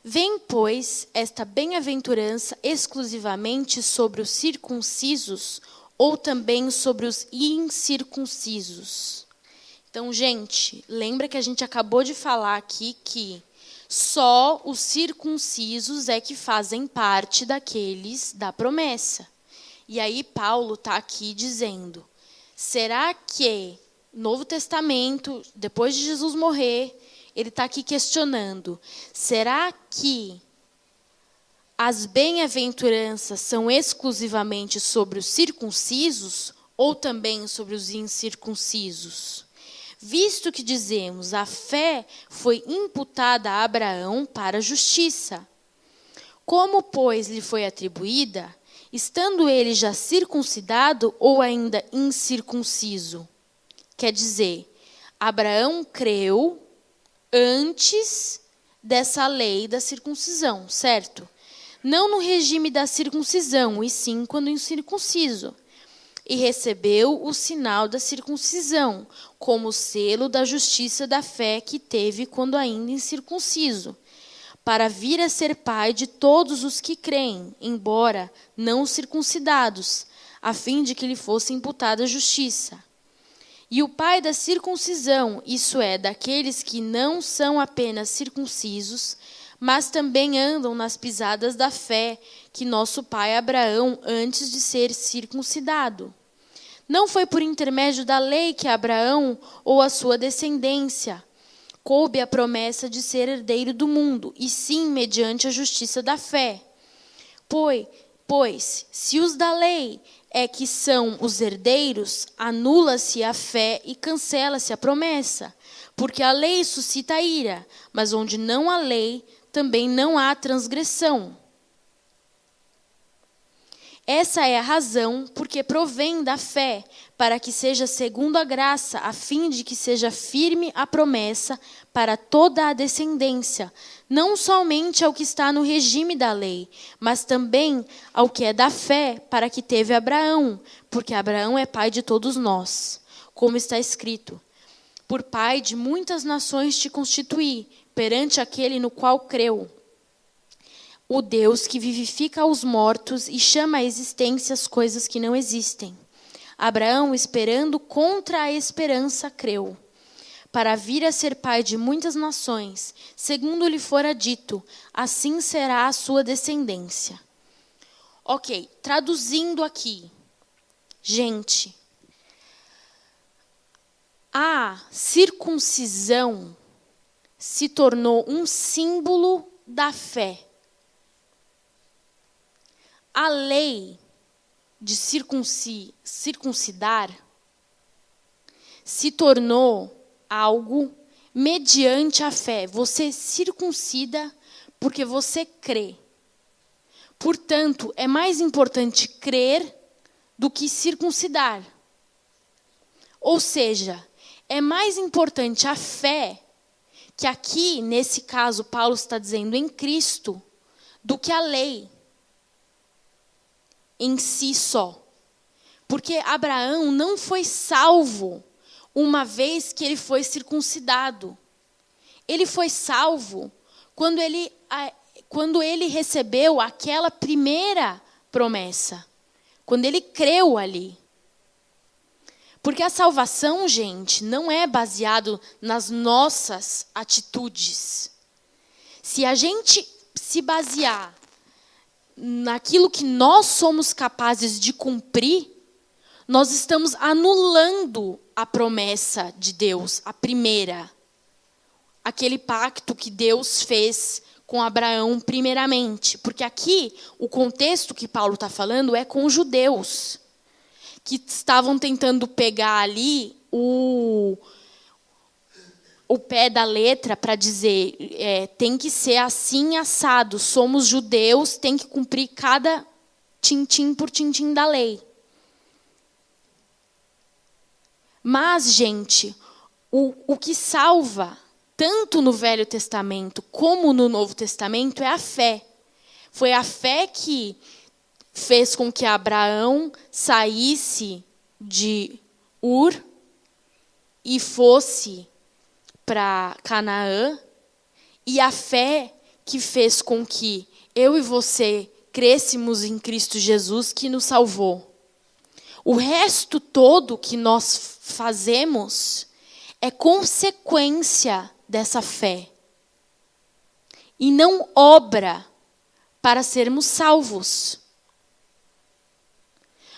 Vem, pois, esta bem-aventurança exclusivamente sobre os circuncisos ou também sobre os incircuncisos? Então, gente, lembra que a gente acabou de falar aqui que só os circuncisos é que fazem parte daqueles da promessa. E aí Paulo está aqui dizendo, será que Novo Testamento, depois de Jesus morrer, ele está aqui questionando, será que as bem-aventuranças são exclusivamente sobre os circuncisos ou também sobre os incircuncisos? Visto que dizemos, a fé foi imputada a Abraão para a justiça. Como, pois, lhe foi atribuída, estando ele já circuncidado ou ainda incircunciso? Quer dizer, Abraão creu antes dessa lei da circuncisão, certo? Não no regime da circuncisão, e sim quando incircunciso. E recebeu o sinal da circuncisão, como selo da justiça da fé que teve quando ainda incircunciso, para vir a ser pai de todos os que creem, embora não circuncidados, a fim de que lhe fosse imputada a justiça. E o pai da circuncisão, isso é, daqueles que não são apenas circuncisos, mas também andam nas pisadas da fé que nosso pai Abraão antes de ser circuncidado. Não foi por intermédio da lei que Abraão ou a sua descendência coube a promessa de ser herdeiro do mundo, e sim mediante a justiça da fé. Pois, se os da lei é que são os herdeiros, anula-se a fé e cancela-se a promessa, porque a lei suscita ira, mas onde não há lei, também não há transgressão. Essa é a razão porque provém da fé, para que seja segundo a graça, a fim de que seja firme a promessa para toda a descendência, não somente ao que está no regime da lei, mas também ao que é da fé, para que teve Abraão, porque Abraão é pai de todos nós. Como está escrito, por pai de muitas nações te constituí, perante aquele no qual creu. O Deus que vivifica os mortos e chama à existência as coisas que não existem. Abraão, esperando contra a esperança, creu, para vir a ser pai de muitas nações, segundo lhe fora dito, assim será a sua descendência. Ok, traduzindo aqui. Gente, a circuncisão se tornou um símbolo da fé. A lei de circuncidar se tornou algo mediante a fé. Você circuncida porque você crê. Portanto, é mais importante crer do que circuncidar. Ou seja, é mais importante a fé, que aqui, nesse caso, Paulo está dizendo em Cristo, do que a lei em si só. Porque Abraão não foi salvo uma vez que ele foi circuncidado. Ele foi salvo quando ele recebeu aquela primeira promessa. Quando ele creu ali. Porque a salvação, gente, não é baseado nas nossas atitudes. Se a gente se basear naquilo que nós somos capazes de cumprir, nós estamos anulando a promessa de Deus, a primeira. Aquele pacto que Deus fez com Abraão primeiramente. Porque aqui, o contexto que Paulo está falando é com os judeus, que estavam tentando pegar ali o pé da letra para dizer, tem que ser assim assado, somos judeus, tem que cumprir cada tintim por tintim da lei. Mas, gente, o que salva, tanto no Velho Testamento como no Novo Testamento, é a fé. Foi a fé que fez com que Abraão saísse de Ur e fosse para Canaã, e a fé que fez com que eu e você crescêssemos em Cristo Jesus, que nos salvou. O resto todo que nós fazemos é consequência dessa fé. E não obra para sermos salvos.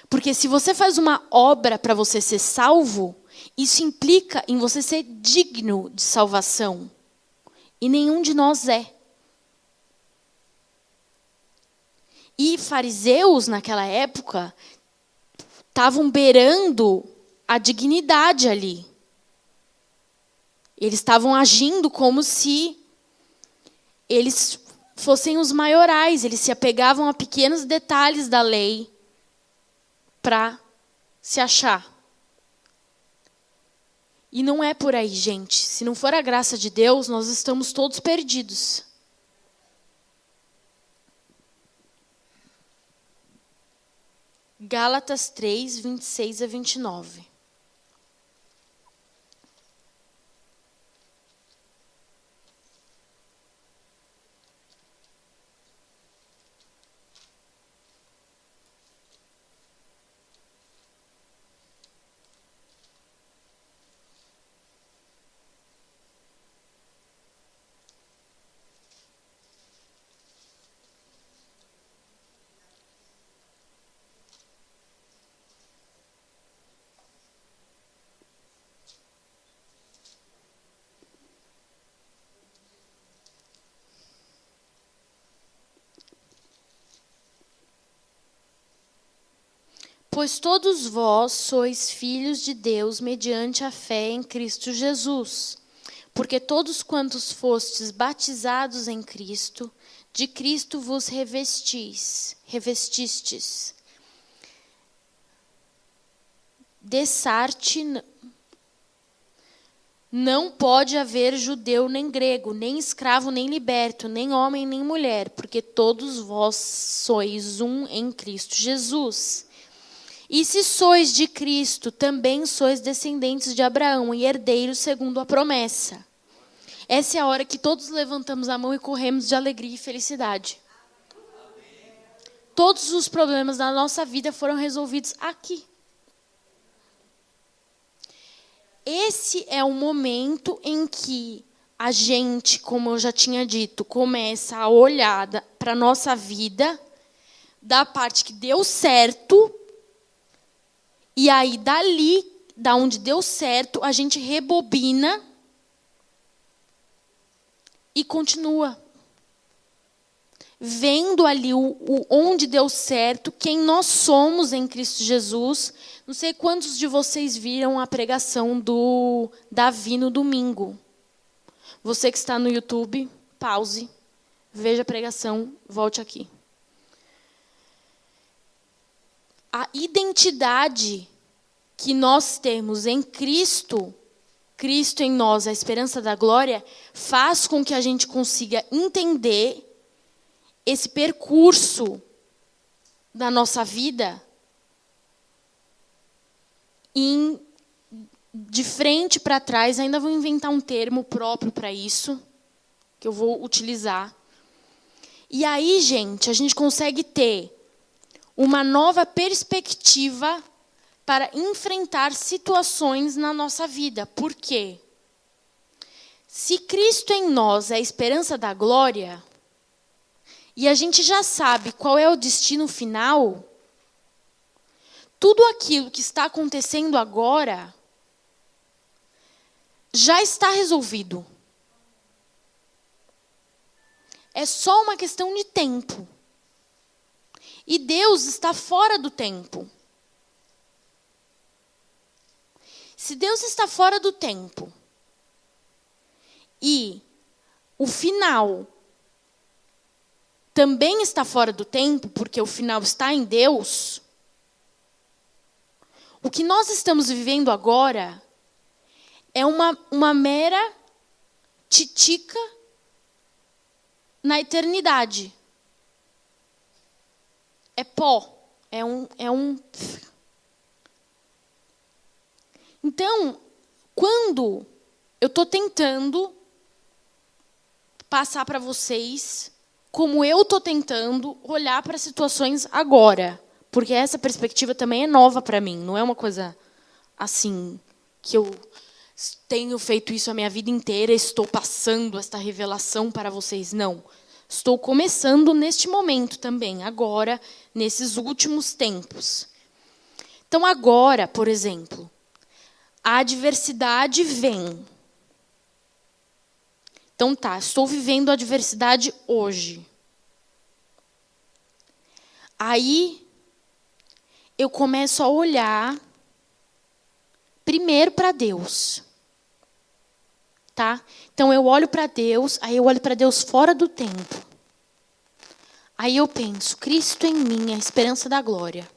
Porque se você faz uma obra para você ser salvo, isso implica em você ser digno de salvação. E nenhum de nós é. E fariseus, naquela época, estavam beirando a dignidade ali. Eles estavam agindo como se eles fossem os maiorais. Eles se apegavam a pequenos detalhes da lei para se achar. E não é por aí, gente. Se não for a graça de Deus, nós estamos todos perdidos. Gálatas 3, 26 a 29. Pois todos vós sois filhos de Deus mediante a fé em Cristo Jesus. Porque todos quantos fostes batizados em Cristo, de Cristo vos revestistes. Dessarte não pode haver judeu nem grego, nem escravo nem liberto, nem homem nem mulher, porque todos vós sois um em Cristo Jesus. E se sois de Cristo, também sois descendentes de Abraão e herdeiros segundo a promessa. Essa é a hora que todos levantamos a mão e corremos de alegria e felicidade. Todos os problemas da nossa vida foram resolvidos aqui. Esse é o momento em que a gente, como eu já tinha dito, começa a olhar para a nossa vida, da parte que deu certo. E aí, dali, da onde deu certo, a gente rebobina e continua. Vendo ali onde deu certo, quem nós somos em Cristo Jesus. Não sei quantos de vocês viram a pregação do Davi no domingo. Você que está no YouTube, pause, veja a pregação, volte aqui. A identidade que nós temos em Cristo, Cristo em nós, a esperança da glória, faz com que a gente consiga entender esse percurso da nossa vida de frente para trás. Ainda vou inventar um termo próprio para isso, que eu vou utilizar. E aí, gente, a gente consegue ter uma nova perspectiva para enfrentar situações na nossa vida. Por quê? Se Cristo em nós é a esperança da glória, e a gente já sabe qual é o destino final, tudo aquilo que está acontecendo agora já está resolvido. É só uma questão de tempo. E Deus está fora do tempo. Se Deus está fora do tempo e o final também está fora do tempo, porque o final está em Deus, o que nós estamos vivendo agora é uma mera titica na eternidade. É pó, é um Então, quando eu estou tentando passar para vocês como eu estou tentando olhar para situações agora, porque essa perspectiva também é nova para mim, não é uma coisa assim que eu tenho feito isso a minha vida inteira, estou passando esta revelação para vocês, não. Estou começando neste momento também, agora, nesses últimos tempos. Então, agora, por exemplo, a adversidade vem. Então, tá, estou vivendo a adversidade hoje. Aí, eu começo a olhar primeiro para Deus. Tá? Então, eu olho para Deus, aí eu olho para Deus fora do tempo. Aí eu penso, Cristo em mim, a esperança da glória.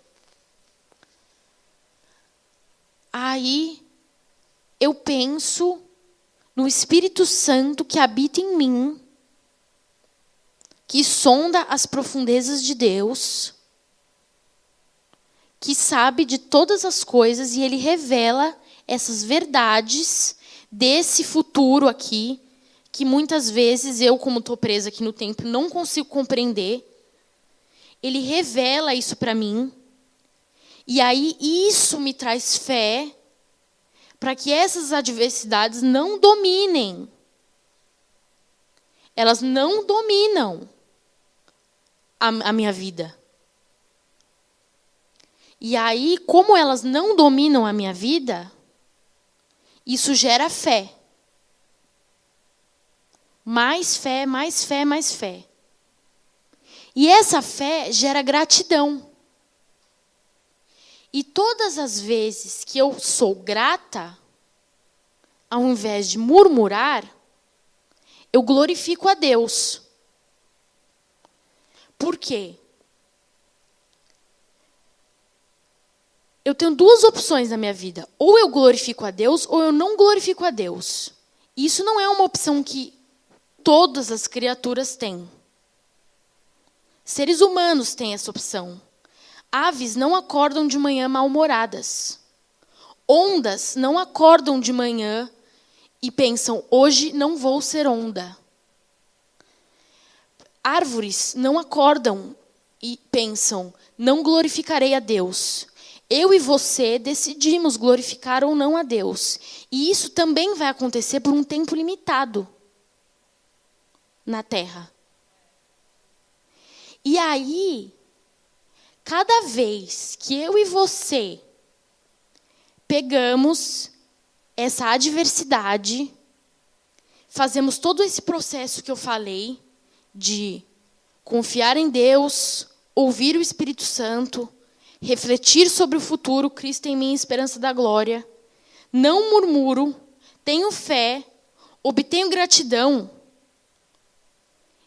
Aí eu penso no Espírito Santo que habita em mim, que sonda as profundezas de Deus, que sabe de todas as coisas e ele revela essas verdades desse futuro aqui, que muitas vezes eu, como estou presa aqui no tempo, não consigo compreender. Ele revela isso para mim. E aí isso me traz fé para que essas adversidades não dominem. Elas não dominam a minha vida. E aí, como elas não dominam a minha vida, isso gera fé. Mais fé, mais fé, mais fé. E essa fé gera gratidão. E todas as vezes que eu sou grata, ao invés de murmurar, eu glorifico a Deus. Por quê? Eu tenho duas opções na minha vida. Ou eu glorifico a Deus, ou eu não glorifico a Deus. E isso não é uma opção que todas as criaturas têm. Seres humanos têm essa opção. Aves não acordam de manhã mal-humoradas. Ondas não acordam de manhã e pensam, hoje não vou ser onda. Árvores não acordam e pensam, não glorificarei a Deus. Eu e você decidimos glorificar ou não a Deus. E isso também vai acontecer por um tempo limitado na Terra. E aí, cada vez que eu e você pegamos essa adversidade, fazemos todo esse processo que eu falei, de confiar em Deus, ouvir o Espírito Santo, refletir sobre o futuro, Cristo em mim, esperança da glória, não murmuro, tenho fé, obtenho gratidão,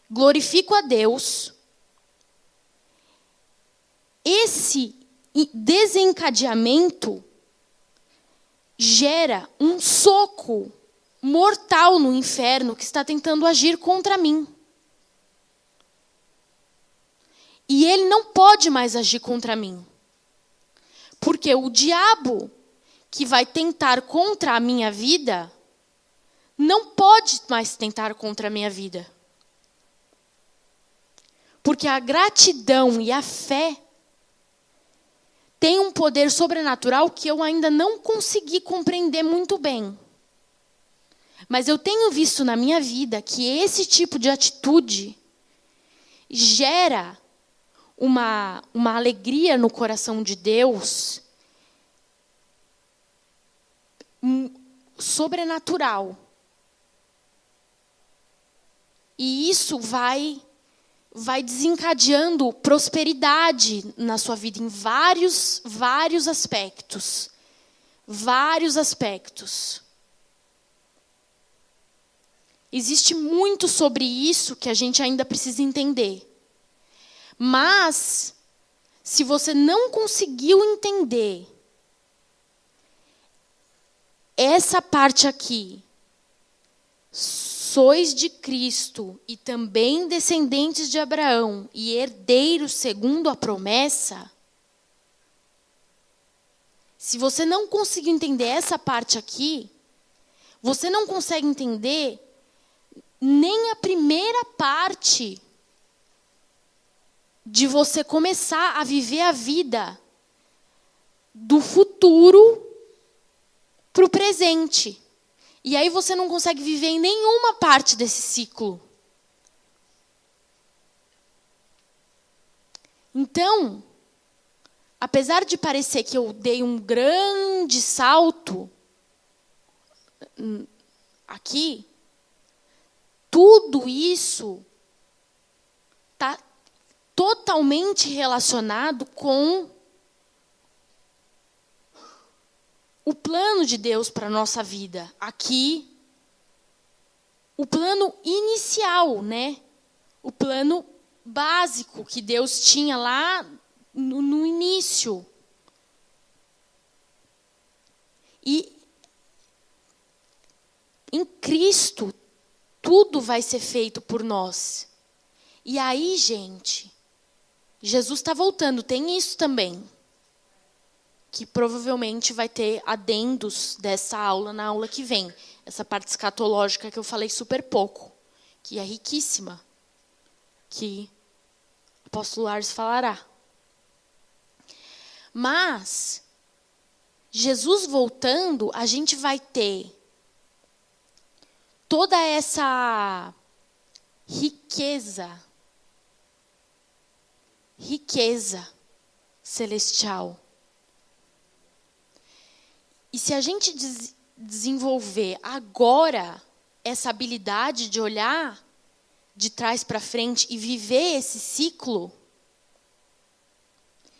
glorifico a Deus. Esse desencadeamento gera um soco mortal no inferno que está tentando agir contra mim. E ele não pode mais agir contra mim. Porque o diabo que vai tentar contra a minha vida não pode mais tentar contra a minha vida. Porque a gratidão e a fé têm um poder sobrenatural que eu ainda não consegui compreender muito bem. Mas eu tenho visto na minha vida que esse tipo de atitude gera uma alegria no coração de Deus sobrenatural. E isso vai desencadeando prosperidade na sua vida em vários aspectos. Vários aspectos. Existe muito sobre isso que a gente ainda precisa entender. Mas, se você não conseguiu entender essa parte aqui, sois de Cristo e também descendentes de Abraão e herdeiros segundo a promessa, Se você não conseguiu entender essa parte aqui, você não consegue entender nem a primeira parte de você começar a viver a vida do futuro para o presente. E aí você não consegue viver em nenhuma parte desse ciclo. Então, apesar de parecer que eu dei um grande salto aqui, tudo isso está totalmente relacionado com o plano de Deus para a nossa vida. Aqui, o plano inicial, né? O plano básico que Deus tinha lá no início. E em Cristo, tudo vai ser feito por nós. E aí, gente, Jesus está voltando, tem isso também. Que provavelmente vai ter adendos dessa aula na aula que vem. Essa parte escatológica que eu falei super pouco, que é riquíssima, que o apóstolo Lars falará. Mas, Jesus voltando, a gente vai ter toda essa riqueza celestial. E se a gente desenvolver agora essa habilidade de olhar de trás para frente e viver esse ciclo,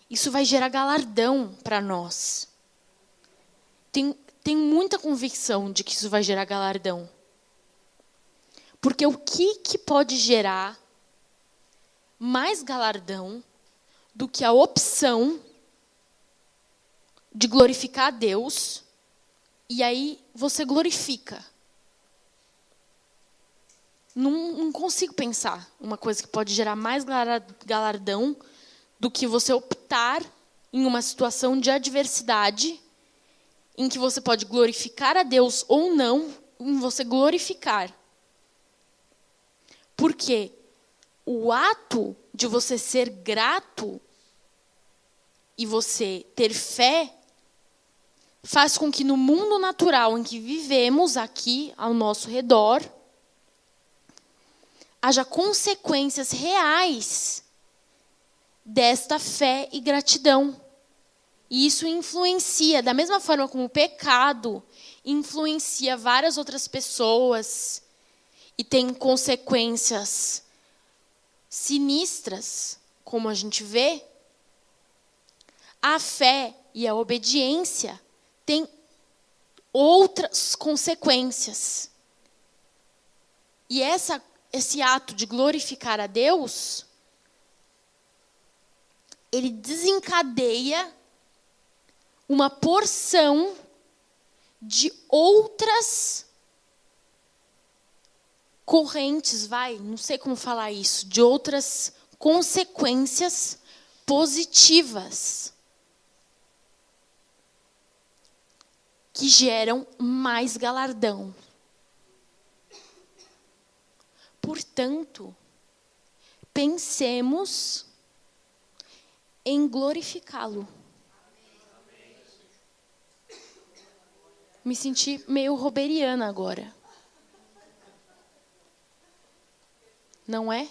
isso vai gerar galardão para nós. Tenho muita convicção de que isso vai gerar galardão. Porque o que pode gerar mais galardão do que a opção de glorificar a Deus, e aí você glorifica? Não consigo pensar uma coisa que pode gerar mais galardão do que você optar em uma situação de adversidade, em que você pode glorificar a Deus ou não, em você glorificar. Porque o ato de você ser grato e você ter fé faz com que no mundo natural em que vivemos aqui ao nosso redor, haja consequências reais desta fé e gratidão. E isso influencia, da mesma forma como o pecado influencia várias outras pessoas e tem consequências sinistras, como a gente vê, a fé e a obediência têm outras consequências. E esse ato de glorificar a Deus, ele desencadeia uma porção de outras correntes, não sei como falar isso, de outras consequências positivas que geram mais galardão. Portanto, pensemos em glorificá-lo. Me senti meio roberiana agora. Não é?